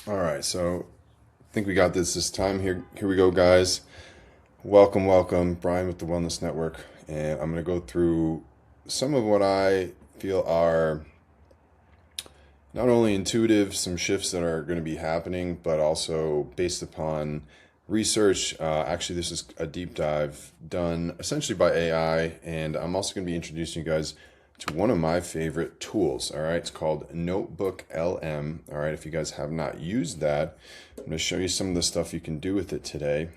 All right, so I think we got this time. Here we go, guys. Welcome, Bryan with the Wellness Network, and I'm going to go through some of what I feel are not only intuitive, some shifts that are going to be happening, but also based upon research. Actually, this is a deep dive done essentially by AI, and I'm also going to be introducing you guys to one of my favorite tools. All right, it's called Notebook LM. All right, if you guys have not used that, I'm going to show you some of the stuff you can do with it today.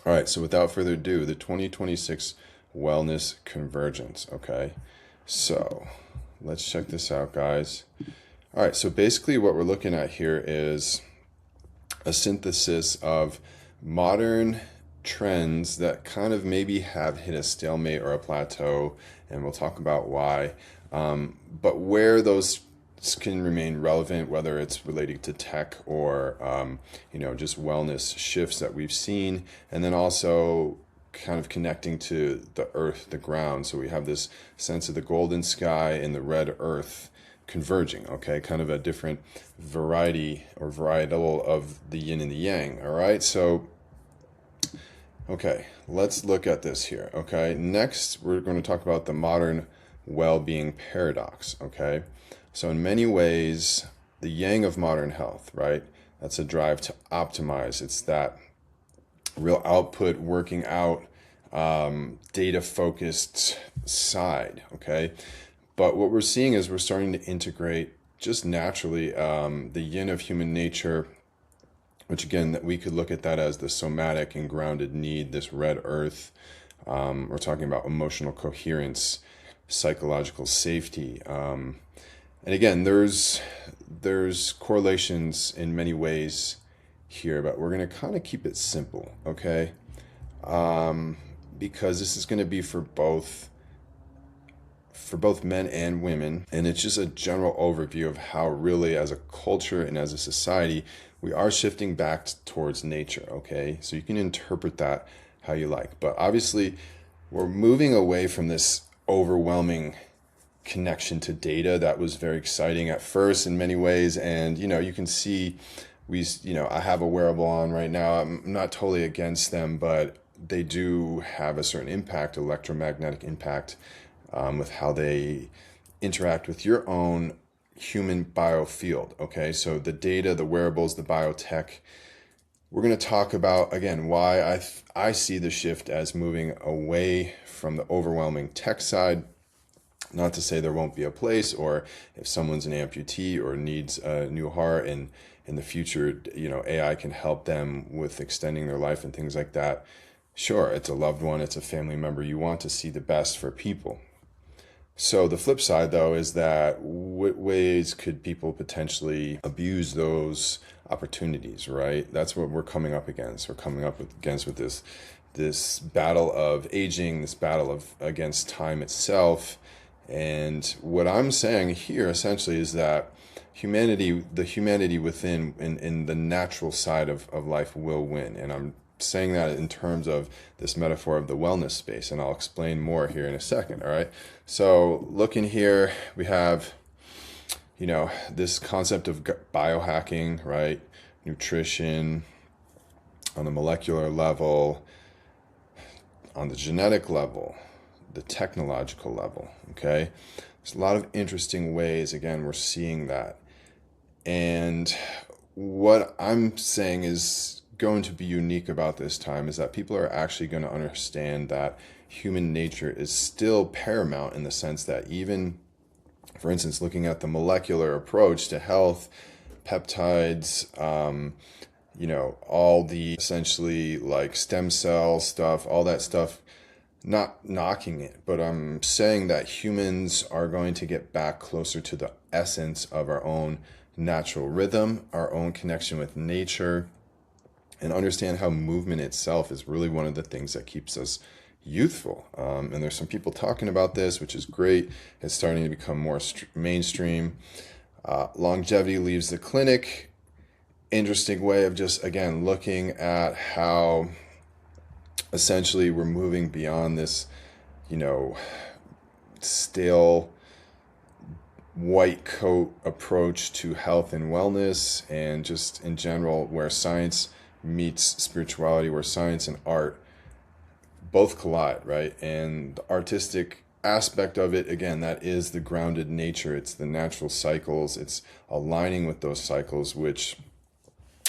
All right, so without further ado, the 2026 Wellness Convergence. Okay, so let's check this out, guys. All right, so basically what we're looking at here is a synthesis of modern trends that kind of maybe have hit a stalemate or a plateau, and we'll talk about why. But where those can remain relevant, whether it's relating to tech or just wellness shifts that we've seen, and then also kind of connecting to the earth, the ground. So we have this sense of the golden sky and the red earth converging, okay, kind of a different variety or varietal of the yin and the yang. All right, so okay, let's look at this here. Okay, next we're going to talk about the modern well-being paradox. Okay, so in many ways the yang of modern health, right, that's a drive to optimize. It's that real output, working out, data focused side. Okay, but what we're seeing is we're starting to integrate just naturally the yin of human nature, which again, that we could look at that as the somatic and grounded need, this red earth. We're talking about emotional coherence, psychological safety. And again, there's correlations in many ways here, but we're going to kind of keep it simple, okay? Because this is going to be for both men and women, and it's just a general overview of how really as a culture and as a society we are shifting back towards nature. Okay, so you can interpret that how you like, but obviously we're moving away from this overwhelming connection to data that was very exciting at first in many ways. And you can see I have a wearable on right now. I'm not totally against them, but they do have a certain impact, electromagnetic impact, with how they interact with your own human biofield. Okay, so the data, the wearables, the biotech. We're going to talk about, again, why I see the shift as moving away from the overwhelming tech side. Not to say there won't be a place, or if someone's an amputee or needs a new heart, and in the future, AI can help them with extending their life and things like that. Sure, it's a loved one, it's a family member. You want to see the best for people. So the flip side, though, is that what ways could people potentially abuse those opportunities, right? That's what we're coming up against. We're coming up against with this battle of aging, this battle of against time itself. And what I'm saying here essentially is that the humanity within in the natural side of life will win. And I'm saying that in terms of this metaphor of the wellness space, and I'll explain more here in a second. All right, so looking here, we have this concept of biohacking, right? Nutrition on the molecular level, on the genetic level, the technological level. Okay, there's a lot of interesting ways, again, we're seeing that. And what I'm saying is going to be unique about this time is that people are actually going to understand that human nature is still paramount, in the sense that even, for instance, looking at the molecular approach to health, peptides, all the essentially like stem cell stuff, all that stuff, not knocking it, but I'm saying that humans are going to get back closer to the essence of our own natural rhythm, our own connection with nature, and understand how movement itself is really one of the things that keeps us youthful. And there's some people talking about this, which is great. It's starting to become more mainstream. Longevity leaves the clinic. Interesting way of just, again, looking at how essentially we're moving beyond this, stale white coat approach to health and wellness, and just in general, where science meets spirituality, where science and art both collide, right? And the artistic aspect of it, again, that is the grounded nature. It's the natural cycles. It's aligning with those cycles, which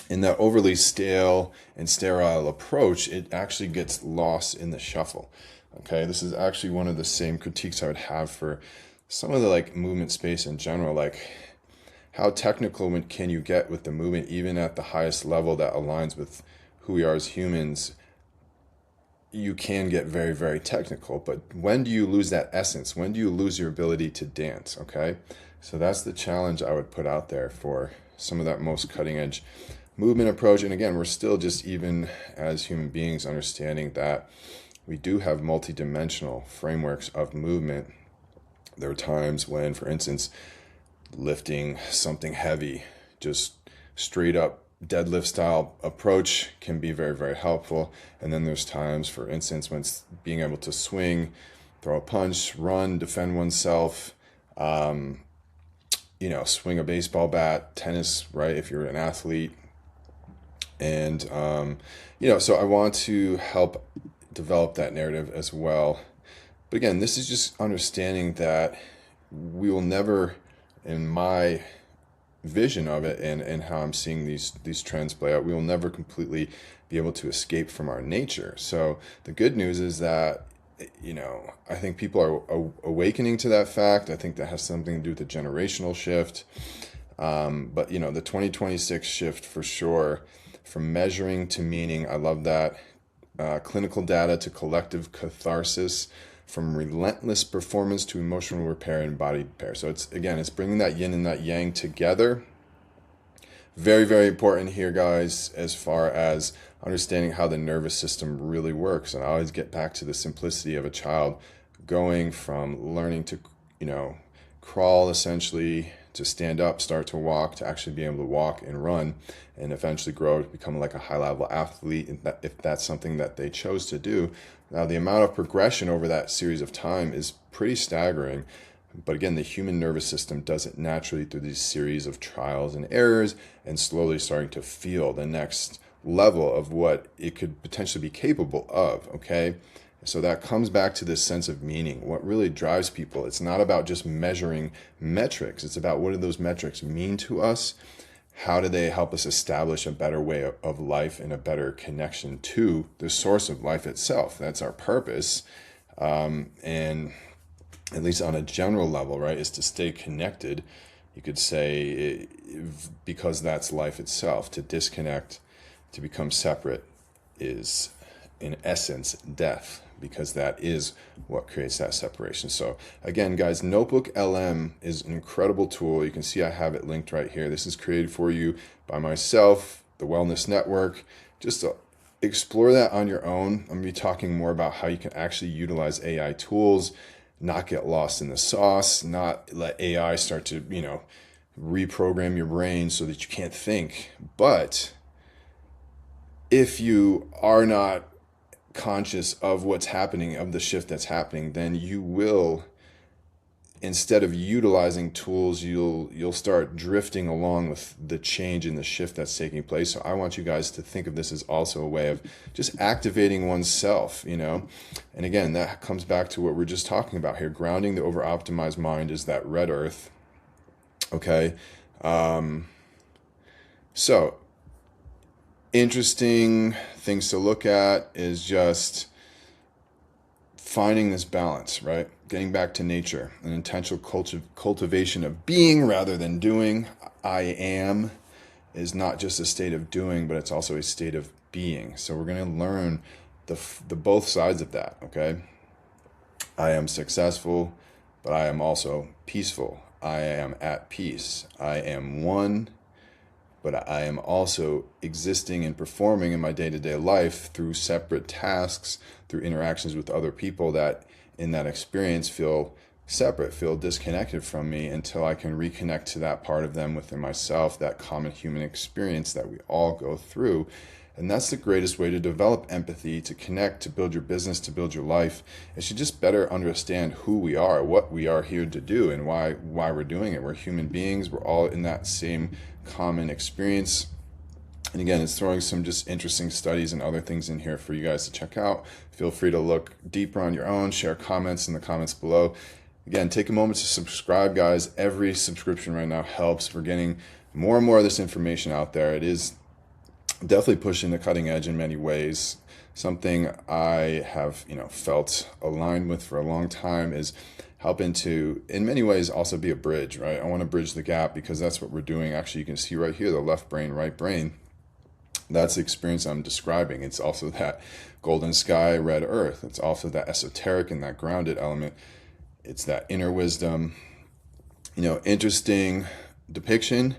in that overly stale and sterile approach, it actually gets lost in the shuffle. Okay, this is actually one of the same critiques I would have for some of the like movement space in general. Like, how technical can you get with the movement, even at the highest level that aligns with who we are as humans? You can get very, very technical, but when do you lose that essence? When do you lose your ability to dance? Okay, so that's the challenge I would put out there for some of that most cutting edge movement approach. And again, we're still just, even as human beings, understanding that we do have multidimensional frameworks of movement. There are times when, for instance, lifting something heavy, just straight up deadlift style approach, can be very, very helpful. And then there's times, for instance, when it's being able to swing, throw a punch, run, defend oneself, swing a baseball bat, tennis, right? If you're an athlete. And, so I want to help develop that narrative as well. But again, this is just understanding that we will never, in my vision of it and how I'm seeing these trends play out, we will never completely be able to escape from our nature. So the good news is that, I think people are awakening to that fact. I think that has something to do with the generational shift. But, the 2026 shift for sure, from measuring to meaning, I love that. Clinical data to collective catharsis, from relentless performance to emotional repair and body repair. So it's bringing that yin and that yang together. Very, very important here, guys, as far as understanding how the nervous system really works. And I always get back to the simplicity of a child going from learning to, crawl essentially, to stand up, start to walk, to actually be able to walk and run, and eventually grow to become like a high-level athlete, if that's something that they chose to do. Now, the amount of progression over that series of time is pretty staggering. But again, the human nervous system does it naturally through these series of trials and errors, and slowly starting to feel the next level of what it could potentially be capable of, okay? So that comes back to this sense of meaning. What really drives people, it's not about just measuring metrics. It's about, what do those metrics mean to us? How do they help us establish a better way of life and a better connection to the source of life itself? That's our purpose. And at least on a general level, right, is to stay connected. You could say, because that's life itself. To disconnect, to become separate, is in essence death, because that is what creates that separation. So again, guys, Notebook LM is an incredible tool. You can see I have it linked right here. This is created for you by myself, the Wellness Network. Just to explore that on your own. I'm going to be talking more about how you can actually utilize AI tools, not get lost in the sauce, not let AI start to, reprogram your brain so that you can't think. But if you are not conscious of what's happening, of the shift that's happening, then you will, instead of utilizing tools, you'll start drifting along with the change and the shift that's taking place. So I want you guys to think of this as also a way of just activating oneself, And again, that comes back to what we're just talking about here. Grounding the over-optimized mind is that red earth. Okay. So interesting things to look at is just finding this balance, right? Getting back to nature, an intentional cultivation of being rather than doing. I am is not just a state of doing, but it's also a state of being. So we're going to learn the both sides of that, okay? I am successful, but I am also peaceful. I am at peace. I am one, but I am also existing and performing in my day-to-day life through separate tasks, through interactions with other people that in that experience feel separate, feel disconnected from me, until I can reconnect to that part of them within myself, that common human experience that we all go through. And that's the greatest way to develop empathy, to connect, to build your business, to build your life, is to just better understand who we are, what we are here to do, and why we're doing it. We're human beings. We're all in that same common experience. And again, it's throwing some just interesting studies and other things in here for you guys to check out. Feel free to look deeper on your own, share comments in the comments below. Again, take a moment to subscribe, guys. Every subscription right now helps. We're getting more and more of this information out there. It is definitely pushing the cutting edge in many ways. Something I have, felt aligned with for a long time is helping to, in many ways, also be a bridge, right? I want to bridge the gap, because that's what we're doing. Actually, you can see right here, the left brain, right brain. That's the experience I'm describing. It's also that golden sky, red earth. It's also that esoteric and that grounded element. It's that inner wisdom. Interesting depiction,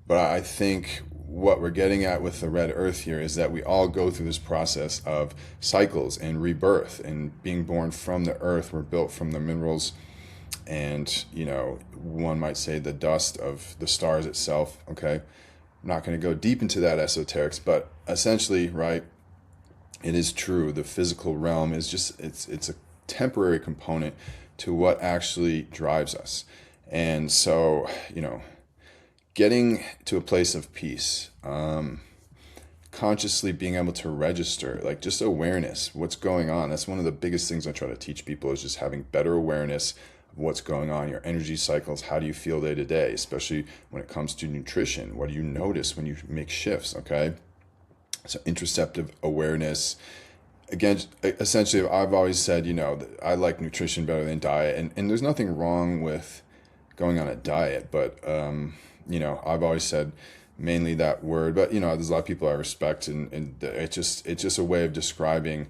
but I think what we're getting at with the red earth here is that we all go through this process of cycles and rebirth and being born from the earth. We're built from the minerals and, one might say the dust of the stars itself, okay? I'm not going to go deep into that esoterics, but essentially, right, it is true. The physical realm is just, it's a temporary component to what actually drives us. And so, getting to a place of peace, consciously being able to register, like just awareness, what's going on. That's one of the biggest things I try to teach people, is just having better awareness of what's going on, your energy cycles. How do you feel day to day, especially when it comes to nutrition? What do you notice when you make shifts, okay? So interoceptive awareness. Again, essentially, I've always said, that I like nutrition better than diet. And there's nothing wrong with going on a diet, but, I've always said mainly that word, but, there's a lot of people I respect, and it's just a way of describing,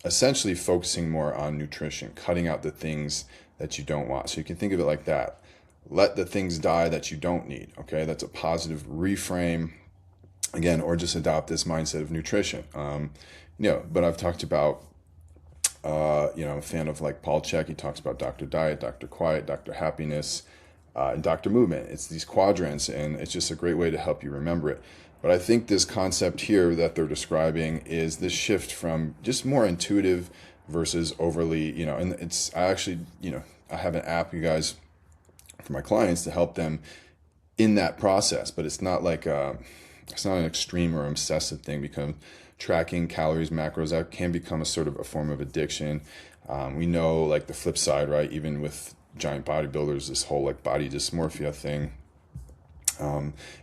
essentially focusing more on nutrition, cutting out the things that you don't want. So you can think of it like that. Let the things die that you don't need, okay? That's a positive reframe, again, or just adopt this mindset of nutrition. But I've talked about, I'm a fan of like Paul Chek. He talks about Dr. Diet, Dr. Quiet, Dr. Happiness, and Dr. Movement. It's these quadrants, and it's just a great way to help you remember it. But I think this concept here that they're describing is this shift from just more intuitive versus overly, and I actually, I have an app, you guys, for my clients to help them in that process, but it's not like, it's not an extreme or obsessive thing, because tracking calories, macros, that can become a sort of a form of addiction. We know, like, the flip side, right? Even with giant bodybuilders, this whole like body dysmorphia thing.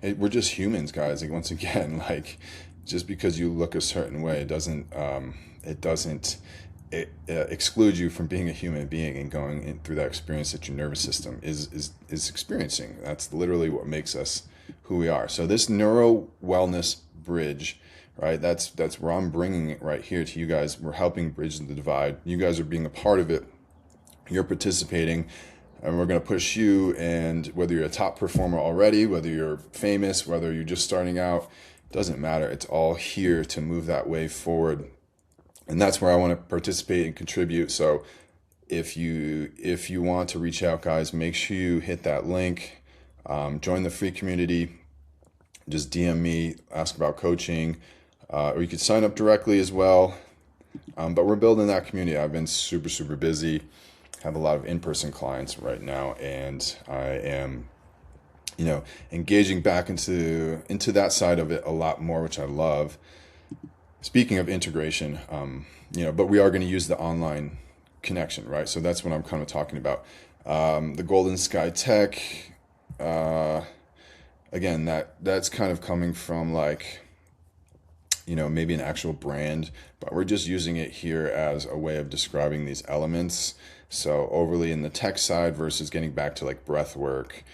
We're just humans, guys. Like, once again, like, just because you look a certain way, it doesn't exclude you from being a human being and going through that experience that your nervous system is experiencing. That's literally what makes us who we are. So this neuro wellness bridge, right? That's where I'm bringing it right here to you guys. We're helping bridge the divide. You guys are being a part of it. You're participating, and we're going to push you. And whether you're a top performer already, whether you're famous, whether you're just starting out, doesn't matter. It's all here to move that way forward. And that's where I want to participate and contribute. So if you want to reach out, guys, make sure you hit that link, join the free community, just DM me, ask about coaching, or you could sign up directly as well. But we're building that community. I've been super, super busy, have a lot of in-person clients right now, and I am, engaging back into that side of it a lot more, which I love. Speaking of integration, but we are going to use the online connection, right? So that's what I'm kind of talking about. The Golden Sky Tech, again, that's kind of coming from like, maybe an actual brand, but we're just using it here as a way of describing these elements. So overly in the tech side versus getting back to like breath work,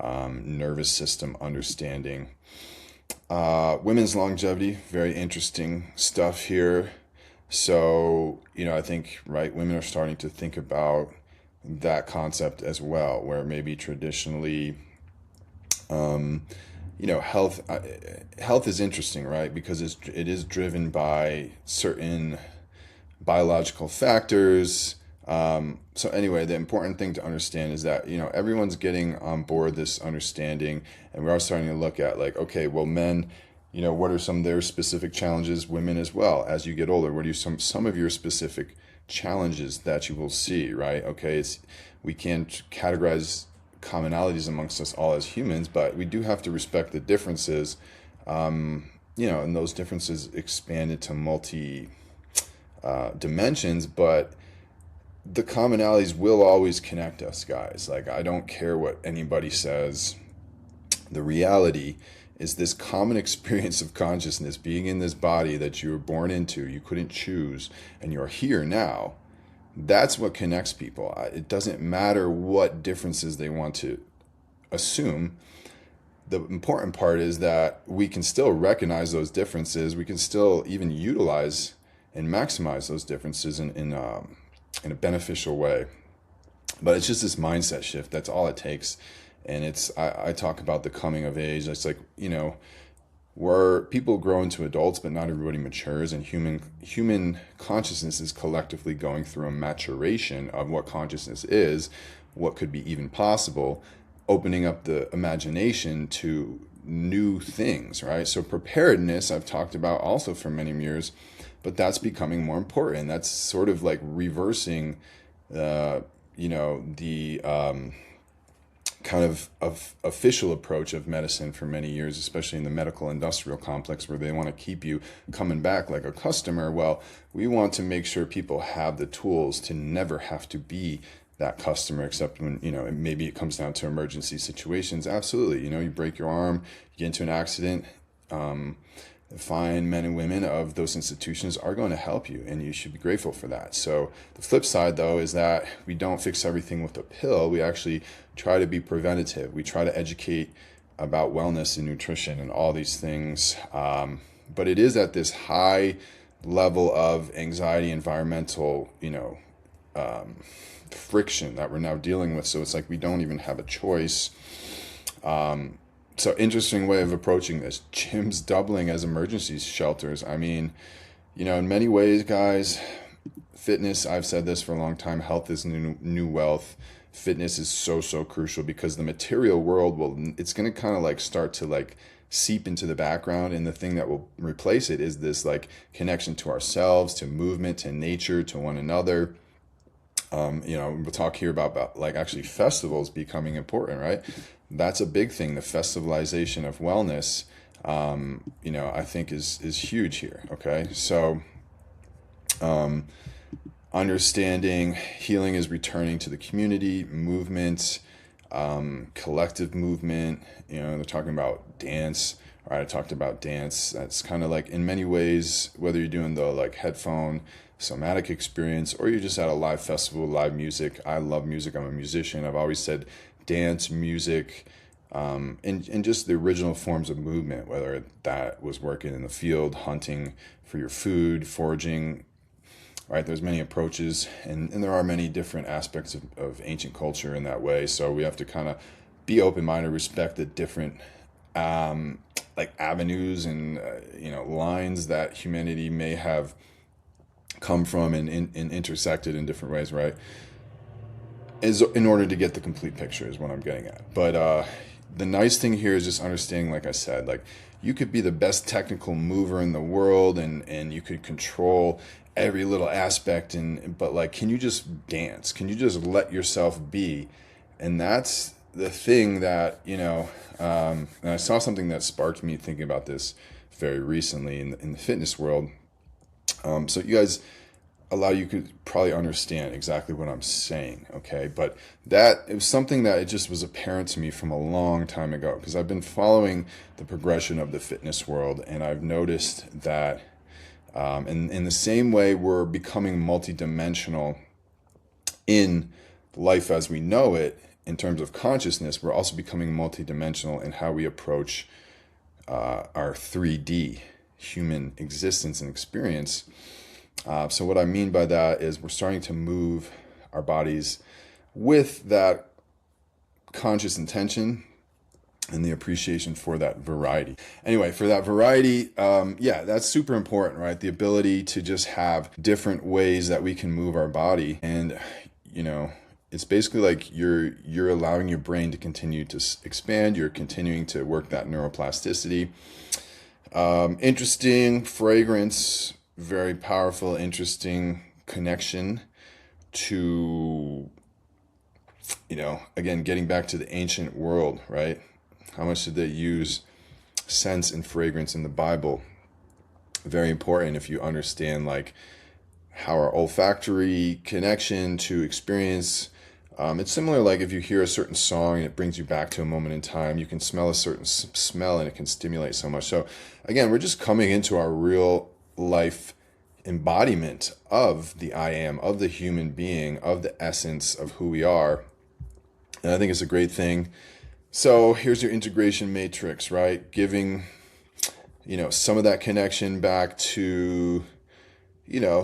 nervous system understanding. Women's longevity, very interesting stuff here. So, I think, right, women are starting to think about that concept as well, where maybe traditionally, health is interesting, right? Because it is driven by certain biological factors. So anyway, the important thing to understand is that, everyone's getting on board this understanding, and we are starting to look at like, okay, well, men, what are some of their specific challenges, women as well, as you get older? What are some of your specific challenges that you will see, right? Okay, we can't categorize commonalities amongst us all as humans, but we do have to respect the differences, and those differences expand into multi dimensions, but the commonalities will always connect us, guys. Like, I don't care what anybody says. The reality is this common experience of consciousness, being in this body that you were born into, you couldn't choose, and you're here now. That's what connects people. It doesn't matter what differences they want to assume. The important part is that we can still recognize those differences. We can still even utilize and maximize those differences in a beneficial way. But it's just this mindset shift. That's all it takes. And I talk about the coming of age. It's like, where people grow into adults, but not everybody matures, and human consciousness is collectively going through a maturation of what consciousness is, what could be even possible, opening up the imagination to new things, right? So preparedness, I've talked about also for many years, but that's becoming more important. That's sort of like reversing, the kind of official approach of medicine for many years, especially in the medical industrial complex, where they want to keep you coming back like a customer. Well, we want to make sure people have the tools to never have to be that customer, except when, maybe it comes down to emergency situations. Absolutely. You break your arm, you get into an accident, fine men and women of those institutions are going to help you, and you should be grateful for that. So the flip side, though, is that we don't fix everything with a pill. We actually try to be preventative. We try to educate about wellness and nutrition and all these things. But it is at this high level of anxiety, environmental, friction that we're now dealing with. So it's like we don't even have a choice. So interesting way of approaching this. Gyms doubling as emergency shelters. I mean, in many ways, guys, fitness, I've said this for a long time, health is new wealth. Fitness is so crucial, because the material world it's going to kind of like start to like seep into the background, and the thing that will replace it is this like connection to ourselves, to movement, to nature, to one another. We'll talk here about like actually festivals becoming important, right? That's a big thing. The festivalization of wellness, I think is huge here. Okay. So, understanding healing is returning to the community, movement, collective movement. They're talking about dance. All right, I talked about dance. That's kind of like, in many ways, whether you're doing the like headphone somatic experience, or you're just at a live festival, live music. I love music. I'm a musician. I've always said dance, music, and just the original forms of movement, whether that was working in the field, hunting for your food, foraging, right? There's many approaches, and there are many different aspects of ancient culture in that way. So we have to kind of be open-minded, respect the different like avenues and lines that humanity may have come from and intersected in different ways, right? In order to get the complete picture is what I'm getting at. But the nice thing here is just understanding, like I said, like you could be the best technical mover in the world, and you could control every little aspect, but like, can you just dance? Can you just let yourself be? And that's the thing that, and I saw something that sparked me thinking about this very recently in the fitness world. So you guys, a lot of you could probably understand exactly what I'm saying, okay? But it was something that it just was apparent to me from a long time ago, because I've been following the progression of the fitness world, and I've noticed that in the same way we're becoming multidimensional in life as we know it, in terms of consciousness, we're also becoming multidimensional in how we approach our 3D human existence and experience. So what I mean by that is we're starting to move our bodies with that conscious intention and the appreciation for that variety. Anyway, for that variety, that's super important, right? The ability to just have different ways that we can move our body. And, it's basically like you're allowing your brain to continue to expand. You're continuing to work that neuroplasticity. Interesting fragrance, very powerful, interesting connection to, again, getting back to the ancient world, right? How much did they use scents and fragrance in the Bible? Very important if you understand like how our olfactory connection to experience. It's similar like if you hear a certain song and it brings you back to a moment in time, you can smell a certain smell and it can stimulate so much. So again, we're just coming into our real life embodiment of the I am, of the human being, of the essence of who we are. And I think it's a great thing. So here's your integration matrix, right? Giving, some of that connection back to,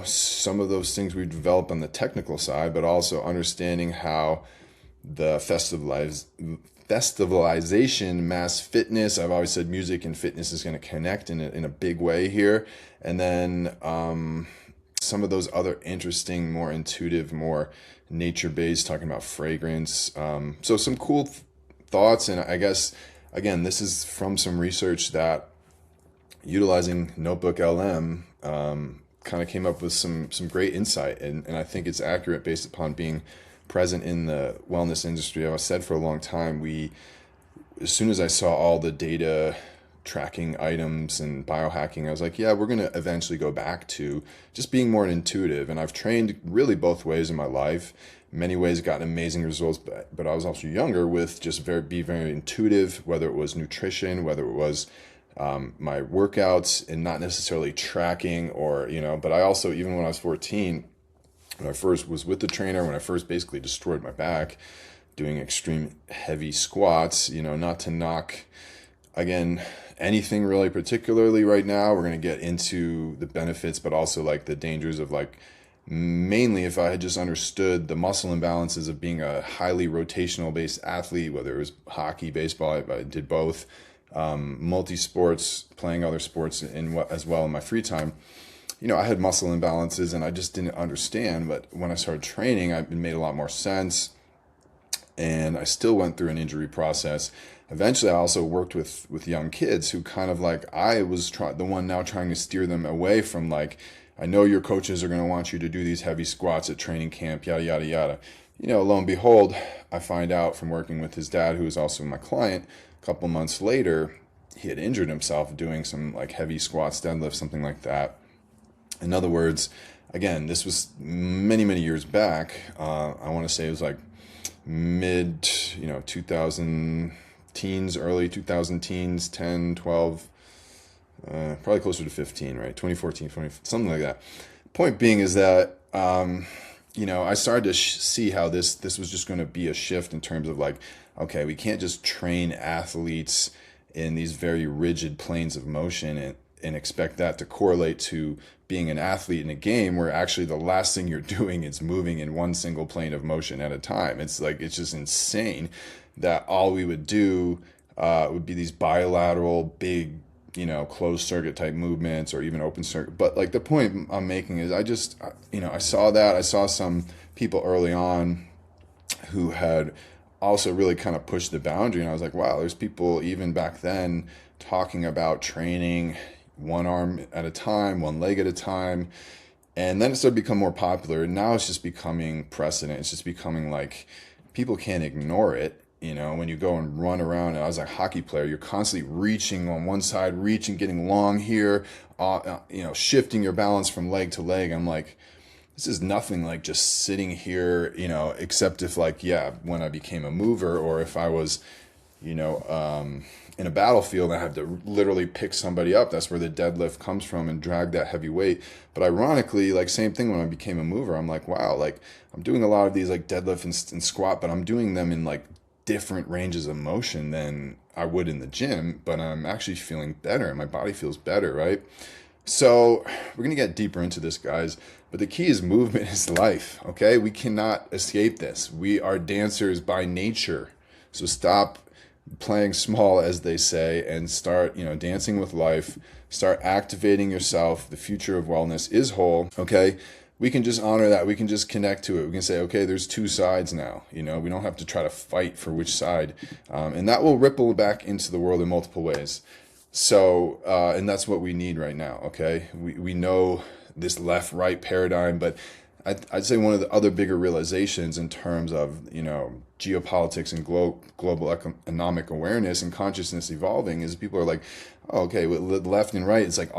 some of those things we've developed on the technical side, but also understanding how the festivalization, mass fitness, I've always said music and fitness is going to connect in a big way here. And then some of those other interesting, more intuitive, more nature-based, talking about fragrance. So some cool thoughts. And I guess, again, this is from some research that utilizing Notebook LM kind of came up with some great insight. And I think it's accurate based upon being present in the wellness industry. I've said for a long time, as soon as I saw all the data tracking items and biohacking, I was like, yeah, we're going to eventually go back to just being more intuitive. And I've trained really both ways in my life. In many ways, gotten amazing results, but I was also younger with just be very intuitive, whether it was nutrition, whether it was my workouts, and not necessarily tracking or, but I also, even when I was 14, when I first was with the trainer, when I first basically destroyed my back doing extreme heavy squats, not to knock, again, anything really particularly right now. We're going to get into the benefits, but also like the dangers of like, mainly if I had just understood the muscle imbalances of being a highly rotational based athlete, whether it was hockey, baseball, I did both, multi-sports, playing other sports as well in my free time. I had muscle imbalances and I just didn't understand. But when I started training, it made a lot more sense. And I still went through an injury process. Eventually, I also worked with young kids who kind of like, I was the one now trying to steer them away from like, I know your coaches are going to want you to do these heavy squats at training camp, yada, yada, yada. Lo and behold, I find out from working with his dad, who is also my client, a couple months later, he had injured himself doing some like heavy squats, deadlifts, something like that. In other words, again, this was many, many years back. I want to say it was like mid, 2000 teens, early 2000 teens, 10, 12, probably closer to 15, right? 2014, something like that. Point being is that, I started to see how this was just going to be a shift in terms of like, okay, we can't just train athletes in these very rigid planes of motion and expect that to correlate to being an athlete in a game where actually the last thing you're doing is moving in one single plane of motion at a time. It's just insane that all we would do would be these bilateral, big, closed circuit type movements or even open circuit. But like the point I'm making is I saw that. I saw some people early on who had also really kind of pushed the boundary. And I was like, wow, there's people even back then talking about training one arm at a time, one leg at a time. And then it started to become more popular. And now it's just becoming precedent. It's just becoming like people can't ignore it. When you go and run around, and I was a hockey player, you're constantly reaching on one side, getting long here, shifting your balance from leg to leg. I'm like, this is nothing like just sitting here, except if like, yeah, when I became a mover or if I was, in a battlefield, I had to literally pick somebody up. That's where the deadlift comes from and drag that heavy weight. But ironically, like same thing when I became a mover, I'm like, wow, like I'm doing a lot of these like deadlift and squat, but I'm doing them in like different ranges of motion than I would in the gym, but I'm actually feeling better and my body feels better, right? So we're going to get deeper into this, guys, but the key is movement is life, okay? We cannot escape this. We are dancers by nature. So stop playing small, as they say, and start, dancing with life. Start activating yourself. The future of wellness is whole, okay? We can just honor that. We can just connect to it. We can say, okay, there's two sides now. We don't have to try to fight for which side. And that will ripple back into the world in multiple ways. So, and that's what we need right now, okay? We know this left-right paradigm, but I'd say one of the other bigger realizations in terms of, geopolitics and global economic awareness and consciousness evolving is people are like, oh, okay, with left and right, it's like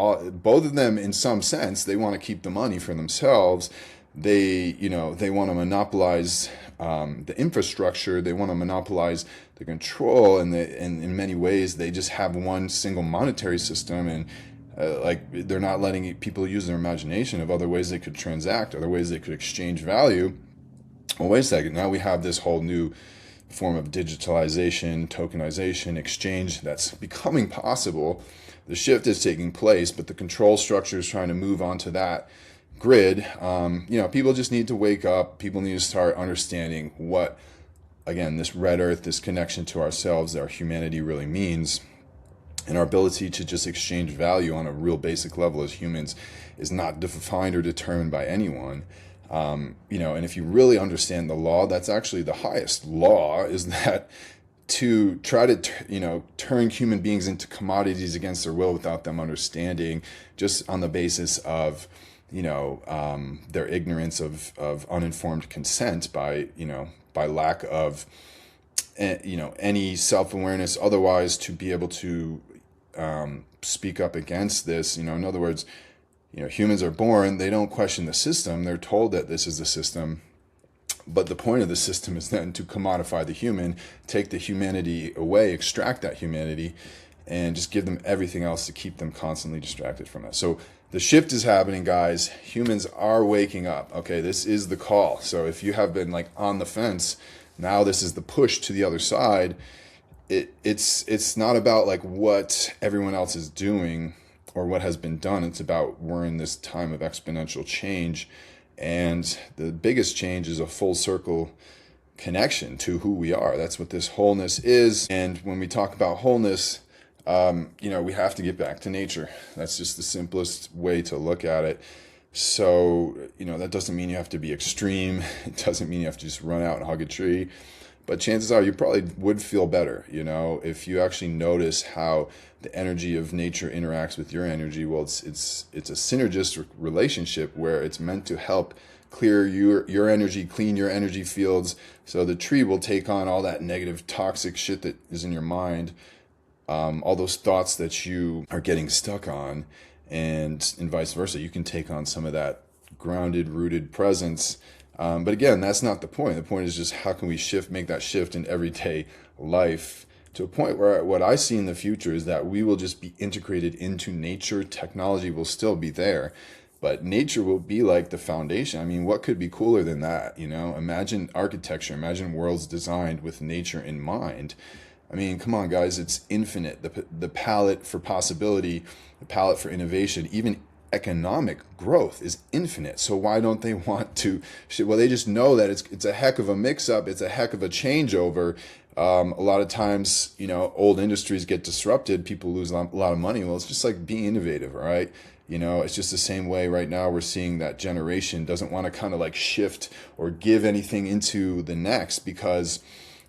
both of them in some sense, they want to keep the money for themselves. They want to monopolize the infrastructure. They want to monopolize the control, and in many ways, they just have one single monetary system, and like they're not letting people use their imagination of other ways they could transact, other ways they could exchange value. Well, wait a second. Now we have this whole new form of digitalization, tokenization, exchange that's becoming possible. The shift is taking place, but the control structure is trying to move onto that grid. People just need to wake up. People need to start understanding what, again, this red earth, this connection to ourselves, our humanity really means. And our ability to just exchange value on a real basic level as humans is not defined or determined by anyone. And if you really understand the law, that's actually the highest law, is that to try to, turn human beings into commodities against their will without them understanding, just on the basis of, their ignorance of uninformed consent by lack of, any self-awareness otherwise to be able to speak up against this. In other words, humans are born, they don't question the system. They're told that this is the system. But the point of the system is then to commodify the human, take the humanity away, extract that humanity, and just give them everything else to keep them constantly distracted from it. So the shift is happening, guys. Humans are waking up. Okay, this is the call. So if you have been like on the fence, now this is the push to the other side. It's not about like what everyone else is doing or what has been done. It's about we're in this time of exponential change, and the biggest change is a full circle connection to who we are. That's what this wholeness is. And when we talk about wholeness, we have to get back to nature. That's just the simplest way to look at it. So, that doesn't mean you have to be extreme. It doesn't mean you have to just run out and hug a tree. But chances are you probably would feel better, if you actually notice how the energy of nature interacts with your energy. Well, it's a synergistic relationship where it's meant to help clear your energy, clean your energy fields. So the tree will take on all that negative, toxic shit that is in your mind, all those thoughts that you are getting stuck on, and vice versa. You can take on some of that grounded, rooted presence. But again, that's not the point. The point is just how can we make that shift in everyday life to a point where what I see in the future is that we will just be integrated into nature. Technology will still be there, but nature will be like the foundation. I mean, what could be cooler than that? Imagine architecture, imagine worlds designed with nature in mind. I mean, come on, guys, it's infinite. The palette for possibility, the palette for innovation, even economic growth is infinite. So why don't they want to? Well, they just know that it's a heck of a mix-up. It's a heck of a changeover. A lot of times, old industries get disrupted. People lose a lot of money. Well, it's just like being innovative, right? It's just the same way right now we're seeing that generation doesn't want to kind of like shift or give anything into the next because,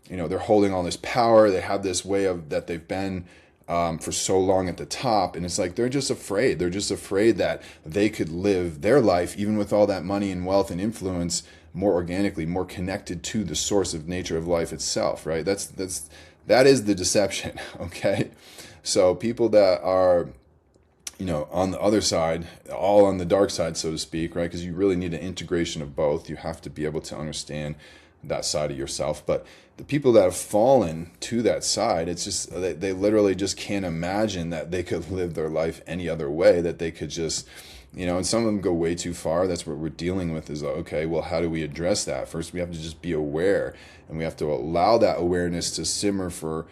they're holding all this power. They have this way of that they've been for so long at the top, and it's like they're just afraid. They're just afraid that they could live their life, even with all that money and wealth and influence, more organically, more connected to the source of nature of life itself, right? That is the deception, okay? So people that are, on the other side, all on the dark side, so to speak, right? Because you really need an integration of both. You have to be able to understand that side of yourself. But the people that have fallen to that side, it's just they literally just can't imagine that they could live their life any other way, that they could just, and some of them go way too far. That's what we're dealing with is, okay, well, how do we address that? First, we have to just be aware, and we have to allow that awareness to simmer for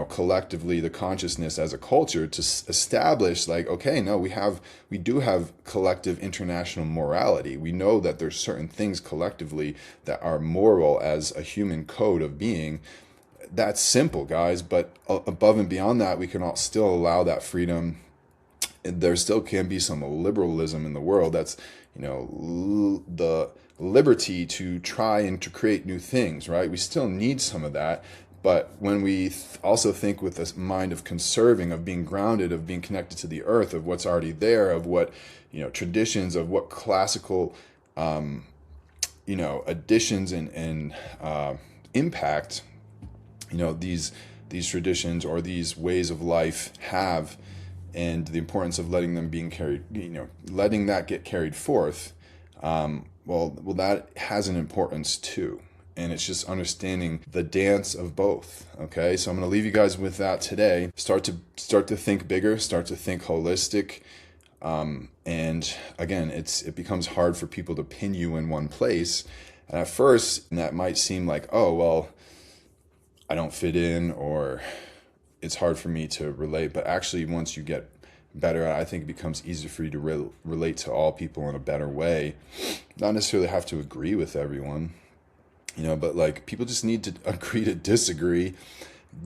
collectively the consciousness as a culture to establish like, okay, no, we do have collective international morality. We know that there's certain things collectively that are moral as a human code of being. That's simple, guys. But above and beyond that, we can all still allow that freedom. There still can be some liberalism in the world. That's, the liberty to try and to create new things, right? We still need some of that. But when we also think with this mind of conserving, of being grounded, of being connected to the earth, of what's already there, of what, traditions, of what classical, additions and impact, these traditions or these ways of life have, and the importance of letting them being carried, letting that get carried forth, well, that has an importance too. And it's just understanding the dance of both. Okay, so I'm going to leave you guys with that today. Start to think bigger. Start to think holistic. And again, it becomes hard for people to pin you in one place. And at first, that might seem like, oh well, I don't fit in, or it's hard for me to relate. But actually, once you get better, I think it becomes easier for you to relate to all people in a better way. Not necessarily have to agree with everyone. But like, people just need to agree to disagree,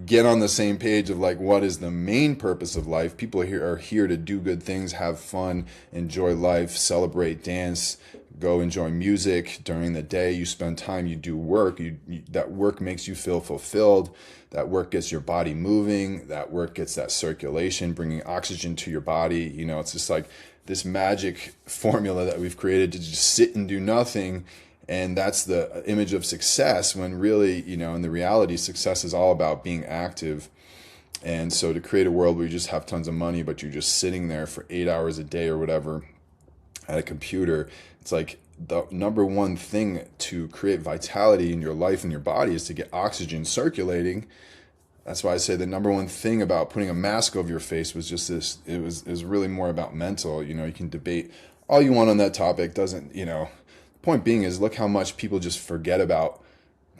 get on the same page of like, what is the main purpose of life? People are here to do good things, have fun, enjoy life, celebrate, dance, go enjoy music. During the day, you spend time, you do work, that work makes you feel fulfilled. That work gets your body moving. That work gets that circulation, bringing oxygen to your body. It's just like this magic formula that we've created to just sit and do nothing. And that's the image of success, when really, in the reality, success is all about being active. And so to create a world where you just have tons of money, but you're just sitting there for 8 hours a day or whatever at a computer, it's like the number one thing to create vitality in your life and your body is to get oxygen circulating. That's why I say the number one thing about putting a mask over your face was just this. It was really more about mental. You can debate all you want on that topic. Point being is, look how much people just forget about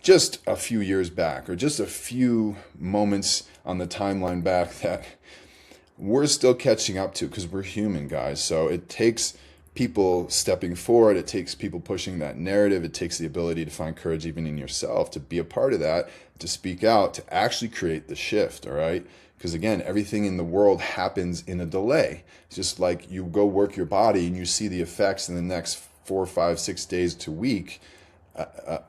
just a few years back, or just a few moments on the timeline back that we're still catching up to, because we're human, guys. So it takes people stepping forward. It takes people pushing that narrative. It takes the ability to find courage even in yourself, to be a part of that, to speak out, to actually create the shift, all right? Because again, everything in the world happens in a delay. It's just like you go work your body and you see the effects in the next 4, 5, 6 days to week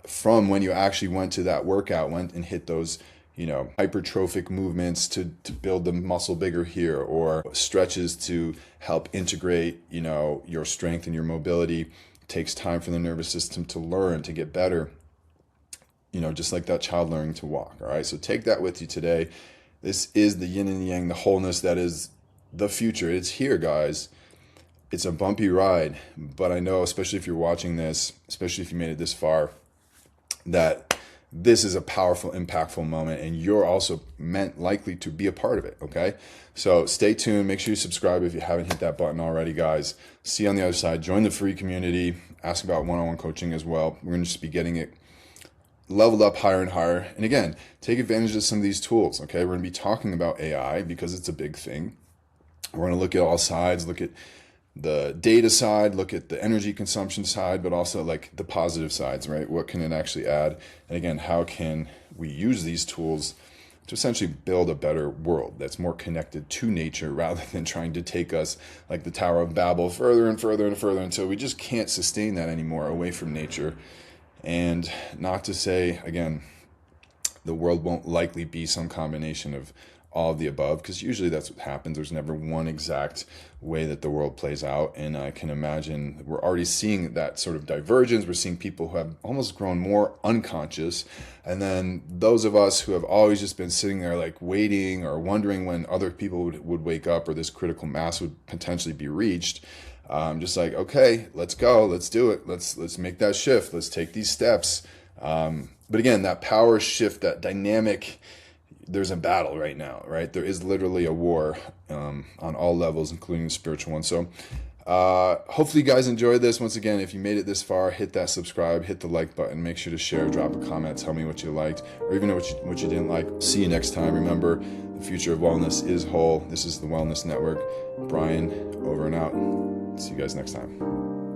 from when you actually went to that workout, went and hit those, hypertrophic movements to build the muscle bigger here, or stretches to help integrate, your strength and your mobility. It takes time for the nervous system to learn, to get better, just like that child learning to walk. All right. So take that with you today. This is the yin and yang, the wholeness that is the future. It's here, guys. It's a bumpy ride, but I know, especially if you're watching this, especially if you made it this far, that this is a powerful, impactful moment, and you're also likely to be a part of it, okay? So stay tuned. Make sure you subscribe if you haven't hit that button already, guys. See you on the other side. Join the free community. Ask about one-on-one coaching as well. We're going to just be getting it leveled up higher and higher. And again, take advantage of some of these tools, okay? We're going to be talking about AI because it's a big thing. We're going to look at all sides, look at the data side, look at the energy consumption side, but also like the positive sides, right? What can it actually add? And again, how can we use these tools to essentially build a better world that's more connected to nature, rather than trying to take us like the Tower of Babel further and further and further until we just can't sustain that anymore, away from nature. And not to say, again, the world won't likely be some combination of all of the above, because usually that's what happens. There's never one exact way that the world plays out. And I can imagine we're already seeing that sort of divergence. We're seeing people who have almost grown more unconscious. And then those of us who have always just been sitting there like waiting or wondering when other people would wake up, or this critical mass would potentially be reached. Just like, okay, let's go, let's do it. Let's make that shift. Let's take these steps. But again, that power shift, that dynamic, there's a battle right now, right? There is literally a war on all levels, including the spiritual one. So hopefully you guys enjoyed this. Once again, if you made it this far, hit that subscribe, hit the like button, make sure to share, drop a comment, tell me what you liked, or even what you didn't like. See you next time. Remember, the future of wellness is whole. This is the Wellness Network. Bryan, over and out. See you guys next time.